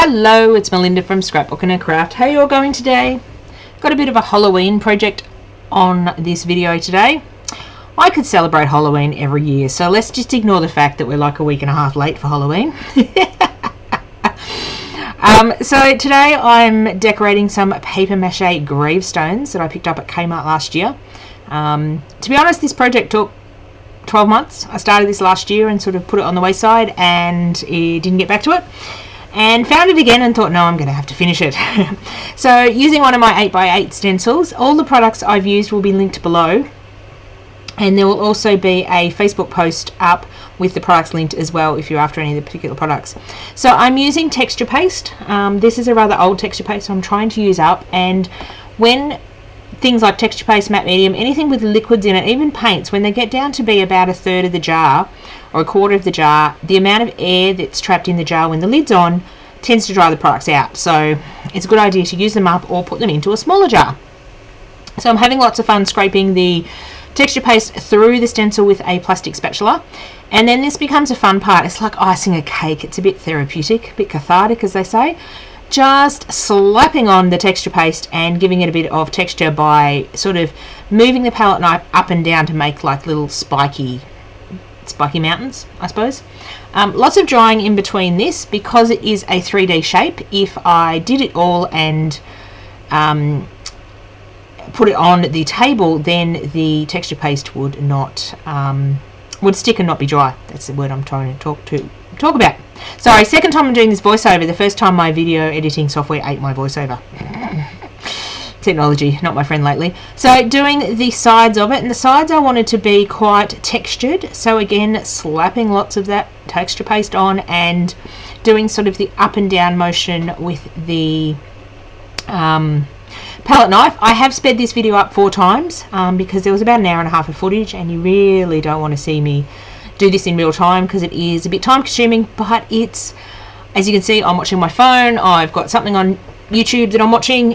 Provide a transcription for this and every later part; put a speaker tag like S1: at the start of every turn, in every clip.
S1: Hello, it's Melinda from Scrapbookingncraft. How are you all going today? Got a bit of a Halloween project on this video today. I could celebrate Halloween every year, so let's just ignore the fact that we're like a week and a half late for Halloween. So today I'm decorating some paper mache gravestones that I picked up at Kmart last year. To be honest, this project took 12 months. I started this last year and sort of put it on the wayside and didn't get back to it. And found it again and thought, no, I'm going to have to finish it. So using one of my 8x8 stencils, all the products I've used will be linked below. And there will also be a Facebook post up with the products linked as well if you're after any of the particular products. So I'm using texture paste. This is a rather old texture paste I'm trying to use up. And when things like texture paste, matte medium, anything with liquids in it, even paints, when they get down to be about a third of the jar or a quarter of the jar, the amount of air that's trapped in the jar when the lid's on tends to dry the products out. So it's a good idea to use them up or put them into a smaller jar. So I'm having lots of fun scraping the texture paste through the stencil with a plastic spatula, and then this becomes a fun part. It's like icing a cake. It's a bit therapeutic, a bit cathartic, as they say. Just slapping on the texture paste and giving it a bit of texture by sort of moving the palette knife up and down to make like little spiky mountains, I suppose. Lots of drying in between this because it is a 3D shape. If I did it all and put it on the table, then the texture paste would not would stick and not be dry. That's the word I'm trying to talk about. Sorry, second time I'm doing this voiceover. The first time my video editing software ate my voiceover. Technology, not my friend lately. So doing the sides of it, and the sides I wanted to be quite textured. So again, slapping lots of that texture paste on and doing sort of the up and down motion with the palette knife. I have sped this video up 4 times because there was about an hour and a half of footage, and you really don't want to see me do this in real time because it is a bit time consuming, but it's, as you can see, I'm watching my phone. I've got something on YouTube that I'm watching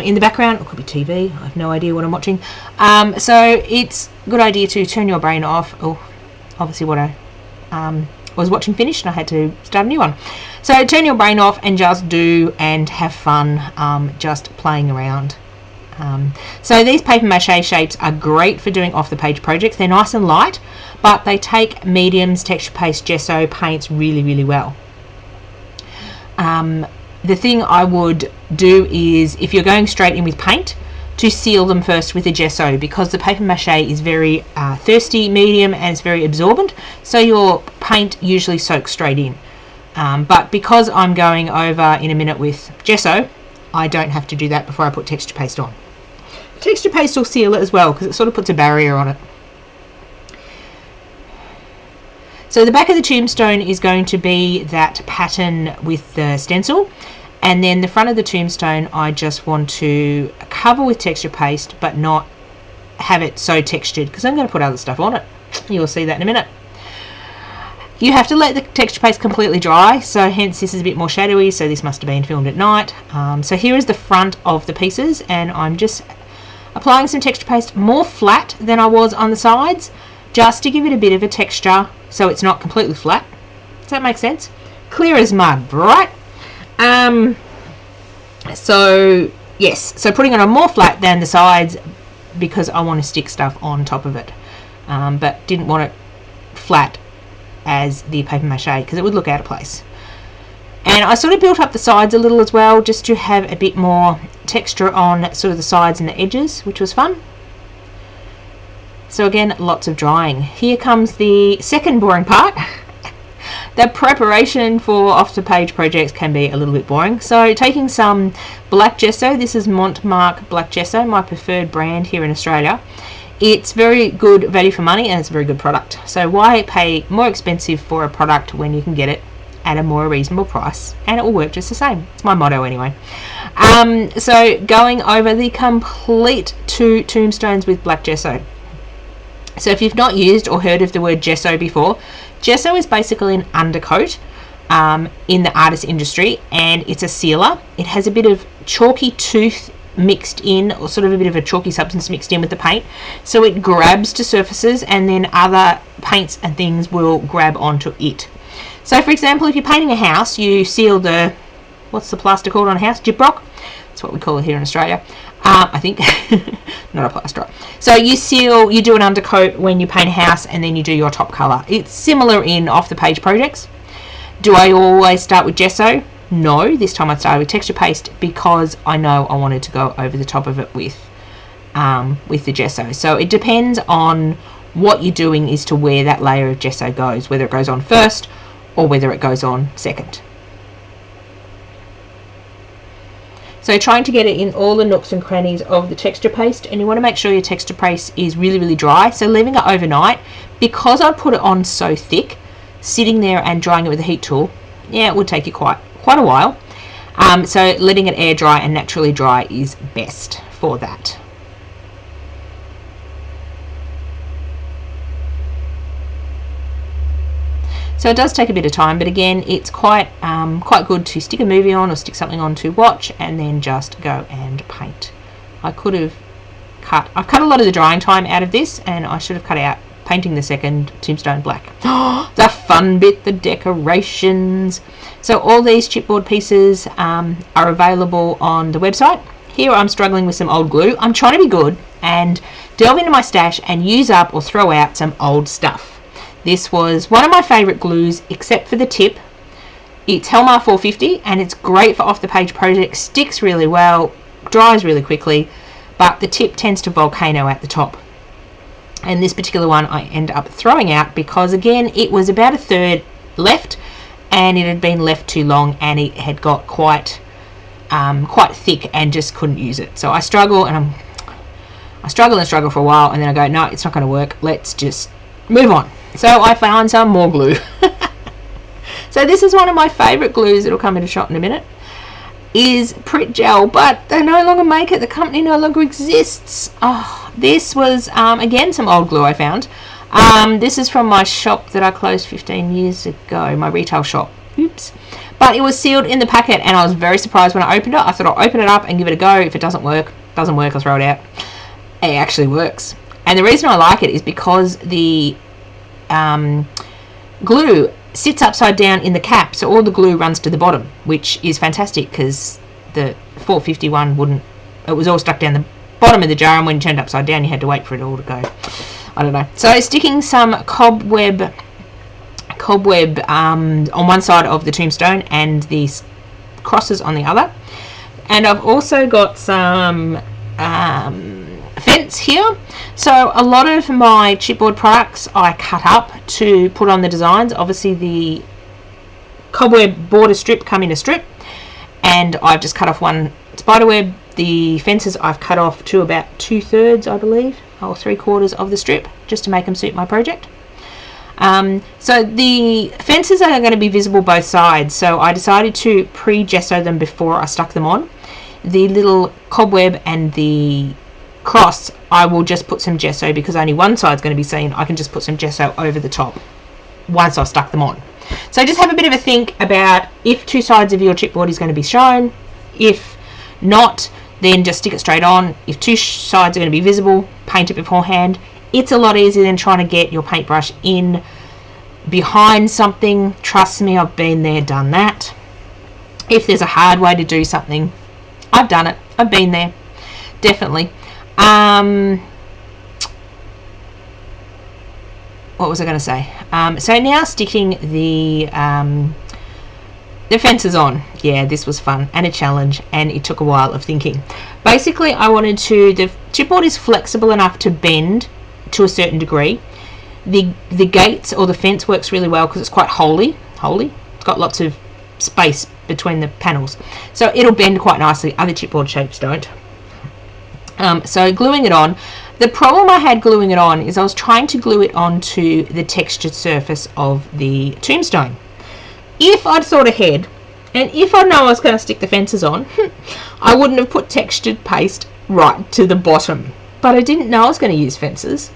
S1: in the background. It could be TV. I have no idea what I'm watching. So it's a good idea to turn your brain off. Oh, obviously what I was watching finished and I had to start a new one. So turn your brain off and just do and have fun just playing around. So these paper mache shapes are great for doing off the page projects. They're nice and light, but they take mediums, texture paste, gesso, paints really well. The thing I would do is, if you're going straight in with paint, to seal them first with a gesso, because the paper mache is very thirsty medium and it's very absorbent, so your paint usually soaks straight in. But because I'm going over in a minute with gesso, I don't have to do that before I put texture paste on. Texture paste will seal it as well because it sort of puts a barrier on it. So the back of the tombstone is going to be that pattern with the stencil, and then the front of the tombstone I just want to cover with texture paste but not have it so textured because I'm going to put other stuff on it. You'll see that in a minute. You have to let the texture paste completely dry, so hence this is a bit more shadowy, so this must have been filmed at night. So here is the front of the pieces, and I'm just applying some texture paste more flat than I was on the sides, just to give it a bit of a texture so it's not completely flat. Does that make sense? Clear as mud, right? So yes, so putting it on more flat than the sides because I want to stick stuff on top of it, but didn't want it flat as the paper mache because it would look out of place. And I sort of built up the sides a little as well, just to have a bit more texture on sort of the sides and the edges, which was fun. So again, lots of drying. Here comes the second boring part. The preparation for off-the-page projects can be a little bit boring. So taking some black gesso, this is Montmark Black Gesso, my preferred brand here in Australia. It's very good value for money and it's a very good product. So why pay more expensive for a product when you can get it at a more reasonable price, and it will work just the same. It's my motto anyway. So going over the complete 2 tombstones with black gesso. So if you've not used or heard of the word gesso before, gesso is basically an undercoat in the artist industry, and it's a sealer. It has a bit of chalky tooth mixed in, or sort of a bit of a chalky substance mixed in with the paint, so it grabs to surfaces and then other paints and things will grab onto it. So for example, if you're painting a house, you seal the what's the plaster called on a house? Gyprock. That's what we call it here in Australia. I think. Not a plaster. So you seal, you do an undercoat when you paint a house, and then you do your top colour. It's similar in off the page projects. Do I always start with gesso? No, this time I started with texture paste because I know I wanted to go over the top of it with the gesso. So it depends on what you're doing as to where that layer of gesso goes, whether it goes on first or whether it goes on second. So trying to get it in all the nooks and crannies of the texture paste, and you want to make sure your texture paste is really, really dry. So leaving it overnight, because I put it on so thick, sitting there and drying it with a heat tool, yeah, it would take you quite a while. So letting it air dry and naturally dry is best for that. So it does take a bit of time, but again, it's quite good to stick a movie on or stick something on to watch and then just go and paint. I've cut a lot of the drying time out of this, and I should have cut out painting the second tombstone black. The fun bit, the decorations. So all these chipboard pieces are available on the website. Here I'm struggling with some old glue. I'm trying to be good and delve into my stash and use up or throw out some old stuff. This was one of my favourite glues, except for the tip. It's Helmar 450 and it's great for off the page projects, sticks really well, dries really quickly, but the tip tends to volcano at the top. And this particular one I end up throwing out because, again, it was about a third left and it had been left too long and it had got quite thick and just couldn't use it. So I struggle and struggle for a while, and then I go, no, it's not going to work, let's just move on. So I found some more glue. So this is one of my favourite glues, it'll come into shot in a minute, is Prit Gel, but they no longer make it, the company no longer exists. Oh, this was again some old glue I found. This is from my shop that I closed 15 years ago, my retail shop. Oops. But it was sealed in the packet and I was very surprised when I opened it. I thought I'll open it up and give it a go. If it doesn't work, I'll throw it out. It actually works. And the reason I like it is because the glue sits upside down in the cap, so all the glue runs to the bottom, which is fantastic because the 451 wouldn't. It was all stuck down the bottom of the jar, and when you turned upside down you had to wait for it all to go. I don't know. So sticking some cobweb on one side of the tombstone and the crosses on the other, and I've also got some fence here. So a lot of my chipboard products I cut up to put on the designs. Obviously the cobweb border strip come in a strip, and I've just cut off one spiderweb. The fences I've cut off to about 2/3, I believe, or 3/4 of the strip, just to make them suit my project. So the fences are going to be visible both sides, so I decided to pre-gesso them before I stuck them on. The little cobweb and the cross, I will just put some gesso because only one side's going to be seen. I can just put some gesso over the top once I've stuck them on. So just have a bit of a think about if two sides of your chipboard is going to be shown. If not, then just stick it straight on. If two sides are going to be visible, paint it beforehand. It's a lot easier than trying to get your paintbrush in behind something. Trust me, I've been there, done that. If there's a hard way to do something, I've done it. I've been there, definitely. What was I going to say? So now sticking the fences on. Yeah, this was fun and a challenge, and it took a while of thinking. Basically, I wanted to, the chipboard is flexible enough to bend to a certain degree. The gates or the fence works really well because it's quite holy. It's got lots of space between the panels, so it'll bend quite nicely. Other chipboard shapes don't. So gluing it on, the problem I had gluing it on is I was trying to glue it onto the textured surface of the tombstone. If I'd thought ahead, and if I'd known I was going to stick the fences on, I wouldn't have put textured paste right to the bottom. But I didn't know I was going to use fences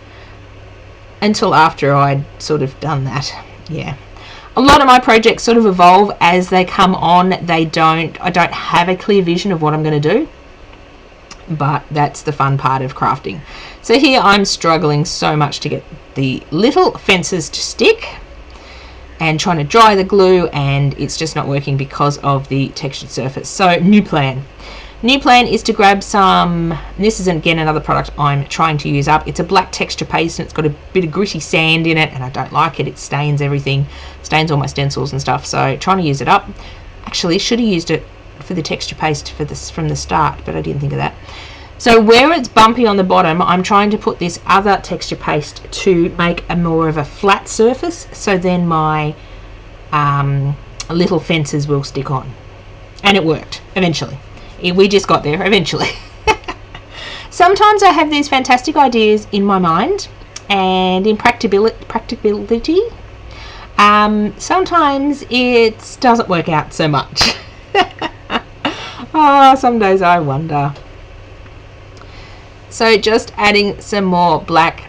S1: until after I'd sort of done that. Yeah. A lot of my projects sort of evolve as they come on. I don't have a clear vision of what I'm going to do, but that's the fun part of crafting. So here I'm struggling so much to get the little fences to stick, and trying to dry the glue, and it's just not working because of the textured surface. So new plan is to grab some, this is again another product I'm trying to use up. It's a black texture paste and it's got a bit of gritty sand in it, and I don't like it. It stains everything, stains all my stencils and stuff, so trying to use it up. Actually should have used it for the texture paste for this from the start, but I didn't think of that. So where it's bumpy on the bottom, I'm trying to put this other texture paste to make a more of a flat surface, so then my little fences will stick on. And it worked eventually. We just got there eventually. Sometimes I have these fantastic ideas in my mind and in practicability. Sometimes it doesn't work out so much. Oh, some days I wonder. So just adding some more black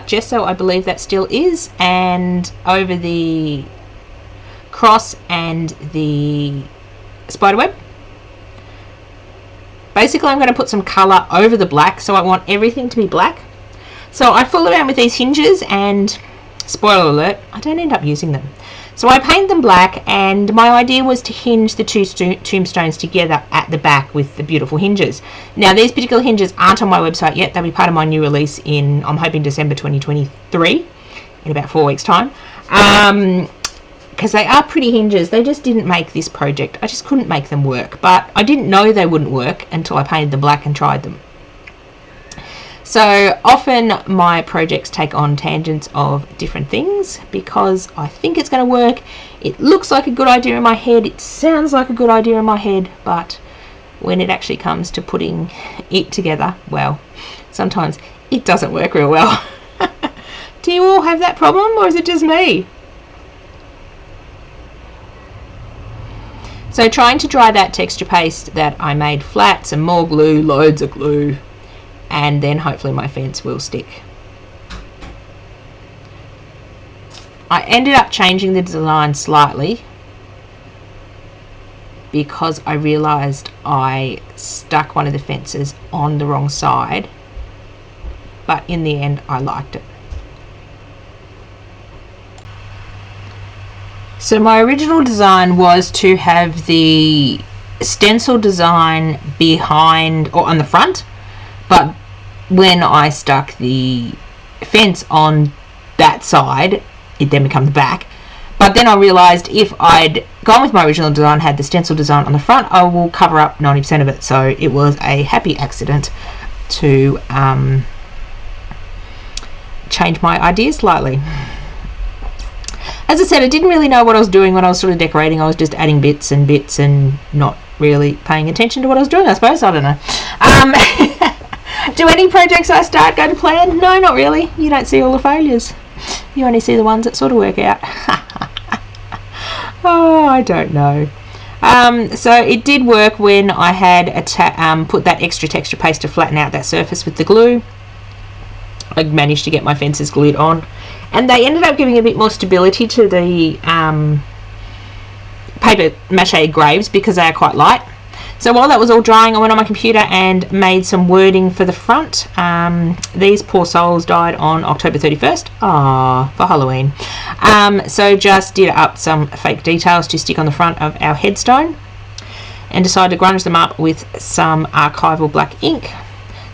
S1: gesso, I believe that still is, and over the cross and the spiderweb. Basically I'm going to put some colour over the black, so I want everything to be black. So I fool around with these hinges, and spoiler alert, I don't end up using them. So I paint them black, and my idea was to hinge the two tombstones together at the back with the beautiful hinges. Now these particular hinges aren't on my website yet. They'll be part of my new release in, I'm hoping, December 2023, in about 4 weeks time. Because they are pretty hinges. They just didn't make this project. I just couldn't make them work, but I didn't know they wouldn't work until I painted them black and tried them. So often my projects take on tangents of different things because I think it's going to work. It looks like a good idea in my head, it sounds like a good idea in my head, but when it actually comes to putting it together, well, sometimes it doesn't work real well. Do you all have that problem, or is it just me? So trying to dry that texture paste that I made flat, some more glue, loads of glue, and then hopefully my fence will stick. I ended up changing the design slightly because I realised I stuck one of the fences on the wrong side, but in the end I liked it. So my original design was to have the stencil design behind or on the front, but when I stuck the fence on that side, it then became the back. But then I realised if I'd gone with my original design, had the stencil design on the front, I will cover up 90% of it. So it was a happy accident to change my idea slightly. As I said, I didn't really know what I was doing when I was sort of decorating. I was just adding bits and bits and not really paying attention to what I was doing, I suppose. I don't know. Do any projects I start go to plan? No, not really. You don't see all the failures. You only see the ones that sort of work out. Oh, I don't know. So it did work when I had put that extra texture paste to flatten out that surface with the glue. I managed to get my fences glued on, and they ended up giving a bit more stability to the paper mache graves because they are quite light. So while that was all drying, I went on my computer and made some wording for the front. These poor souls died on October 31st. Ah, for Halloween. So just did up some fake details to stick on the front of our headstone and decided to grunge them up with some archival black ink.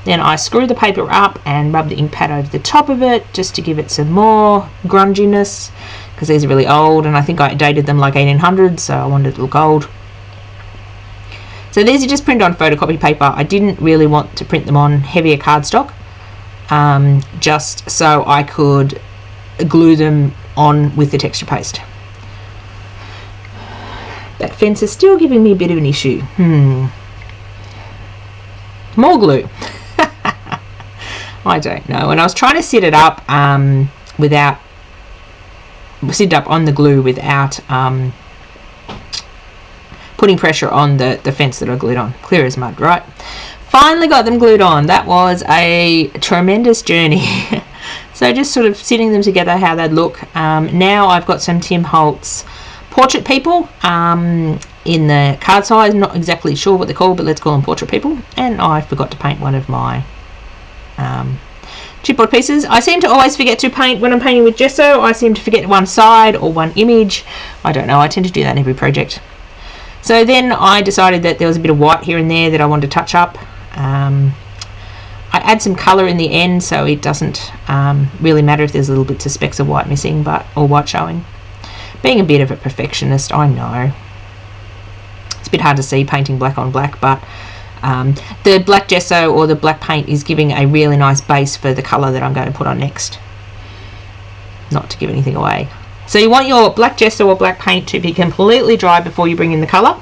S1: Then I screwed the paper up and rubbed the ink pad over the top of it just to give it some more grunginess, because these are really old and I think I dated them like 1800s, so I wanted it to look old. So these are just printed on photocopy paper. I didn't really want to print them on heavier cardstock, just so I could glue them on with the texture paste. That fence is still giving me a bit of an issue. More glue. I don't know. And I was trying to sit it up sit up on the glue without putting pressure on the fence that I glued on. Clear as mud, right? Finally got them glued on. That was a tremendous journey. So just sort of sitting them together, how they'd look. Now I've got some Tim Holtz Portrait People in the card size. Not exactly sure what they're called, but let's call them Portrait People. And I forgot to paint one of my chipboard pieces. I seem to always forget to paint when I'm painting with gesso. I seem to forget one side or one image. I don't know, I tend to do that in every project. So then I decided that there was a bit of white here and there that I wanted to touch up. I add some colour in the end, so it doesn't really matter if there's little bits of specks of white missing, or white showing. Being a bit of a perfectionist, I know. It's a bit hard to see painting black on black, but the black gesso or the black paint is giving a really nice base for the colour that I'm going to put on next. Not to give anything away. So you want your black gesso or black paint to be completely dry before you bring in the colour,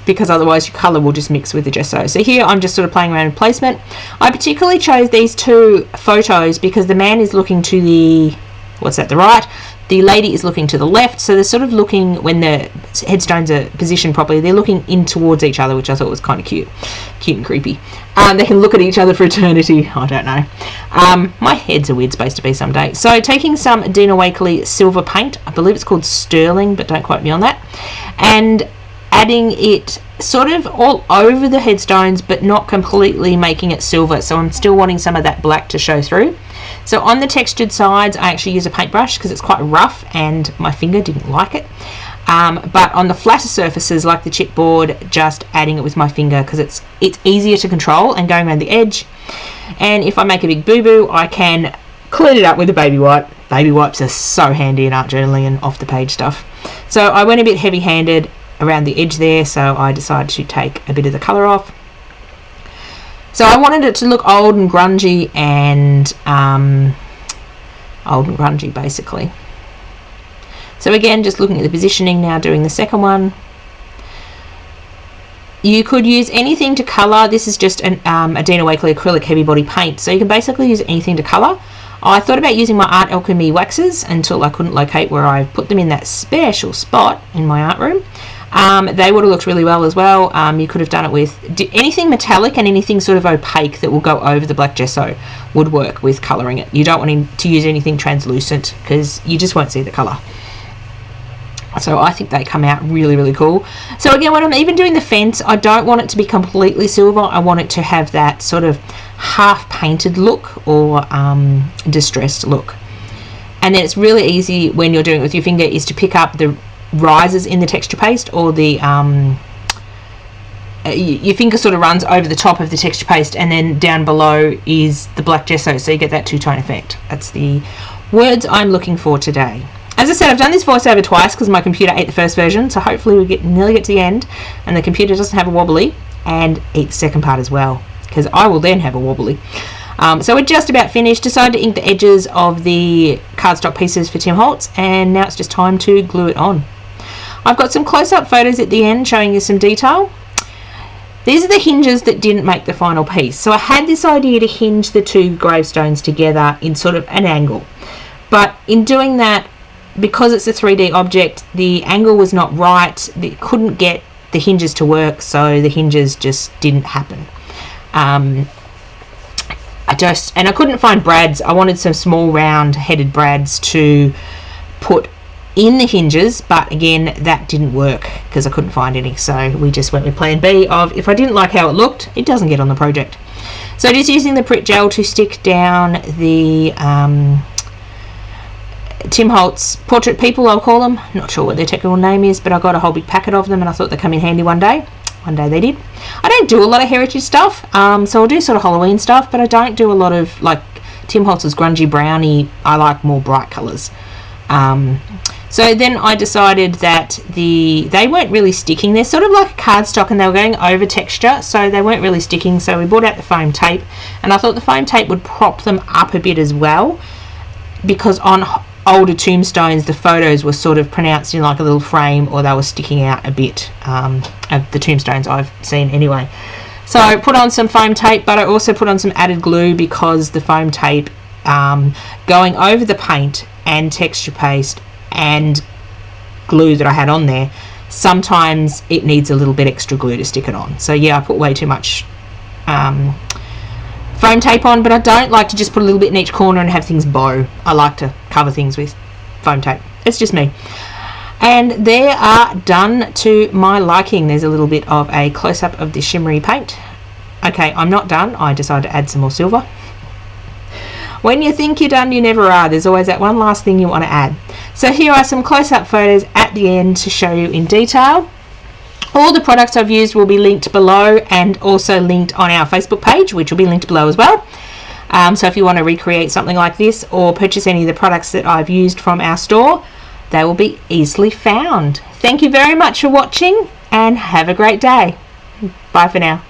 S1: because otherwise your colour will just mix with the gesso. So here I'm just sort of playing around with placement. I particularly chose these two photos because the man is looking to the, what's that, the right, the lady is looking to the left, so they're sort of looking, when the headstones are positioned properly, they're looking in towards each other, which I thought was kind of cute and creepy. They can look at each other for eternity. I don't know. My head's a weird space to be someday. So taking some Dina Wakley silver paint, I believe it's called Sterling, but don't quote me on that, and adding it sort of all over the headstones, but not completely making it silver, so I'm still wanting some of that black to show through. So on the textured sides I actually use a paintbrush because it's quite rough and my finger didn't like it, but on the flatter surfaces like the chipboard, just adding it with my finger because it's easier to control and going around the edge. And if I make a big boo-boo, I can clean it up with a baby wipe. Baby wipes are so handy in art journaling and off the page stuff. So I went a bit heavy-handed around the edge there, so I decided to take a bit of the colour off. So I wanted it to look old and grungy, basically. So again, just looking at the positioning now, doing the second one. You could use anything to colour. This is just a Dina Wakley acrylic heavy body paint, so you can basically use anything to colour. I thought about using my Art Alchemy waxes until I couldn't locate where I put them in that special spot in my art room. They would have looked really well as well. You could have done it with anything metallic and anything sort of opaque that will go over the black gesso would work with colouring it. You don't want to use anything translucent because you just won't see the colour. So I think they come out really, really cool. So again, when I'm even doing the fence, I don't want it to be completely silver. I want it to have that sort of half painted look or distressed look. And then it's really easy when you're doing it with your finger is to pick up the rises in the texture paste, or the your finger sort of runs over the top of the texture paste and then down below is the black gesso, so you get that two-tone effect. That's the words I'm looking for today. As I said, I've done this voiceover twice because my computer ate the first version, so hopefully we nearly get to the end and the computer doesn't have a wobbly and eat the second part as well, because I will then have a wobbly. So we're just about finished. Decided to ink the edges of the cardstock pieces for Tim Holtz, and now it's just time to glue it on. I've got some close-up photos at the end showing you some detail. These are the hinges that didn't make the final piece. So I had this idea to hinge the two gravestones together in sort of an angle. But in doing that, because it's a 3D object, the angle was not right. It couldn't get the hinges to work, so the hinges just didn't happen. I couldn't find brads. I wanted some small round-headed brads to put in the hinges, but again that didn't work because I couldn't find any, so we just went with plan B of if I didn't like how it looked, it doesn't get on the project. So just using the Prit gel to stick down the Tim Holtz Portrait People, I'll call them. Not sure what their technical name is, but I got a whole big packet of them and I thought they'd come in handy one day. One day they did. I don't do a lot of heritage stuff, so I'll do sort of Halloween stuff, but I don't do a lot of like Tim Holtz's grungy brownie. I like more bright colours. So then I decided that they weren't really sticking. They're sort of like a cardstock and they were going over texture, so they weren't really sticking. So we brought out the foam tape, and I thought the foam tape would prop them up a bit as well, because on older tombstones the photos were sort of pronounced in like a little frame, or they were sticking out a bit of the tombstones I've seen anyway. So I put on some foam tape, but I also put on some added glue because the foam tape going over the paint and texture paste and glue that I had on there, sometimes it needs a little bit extra glue to stick it on. So yeah, I put way too much foam tape on, but I don't like to just put a little bit in each corner and have things bow. I like to cover things with foam tape. It's just me. And they are done to my liking. There's a little bit of a close-up of the shimmery paint. Okay, I'm not done. I decided to add some more silver. When you think you're done, you never are. There's always that one last thing you want to add. So here are some close-up photos at the end to show you in detail. All the products I've used will be linked below and also linked on our Facebook page, which will be linked below as well. So if you want to recreate something like this or purchase any of the products that I've used from our store, they will be easily found. Thank you very much for watching and have a great day. Bye for now.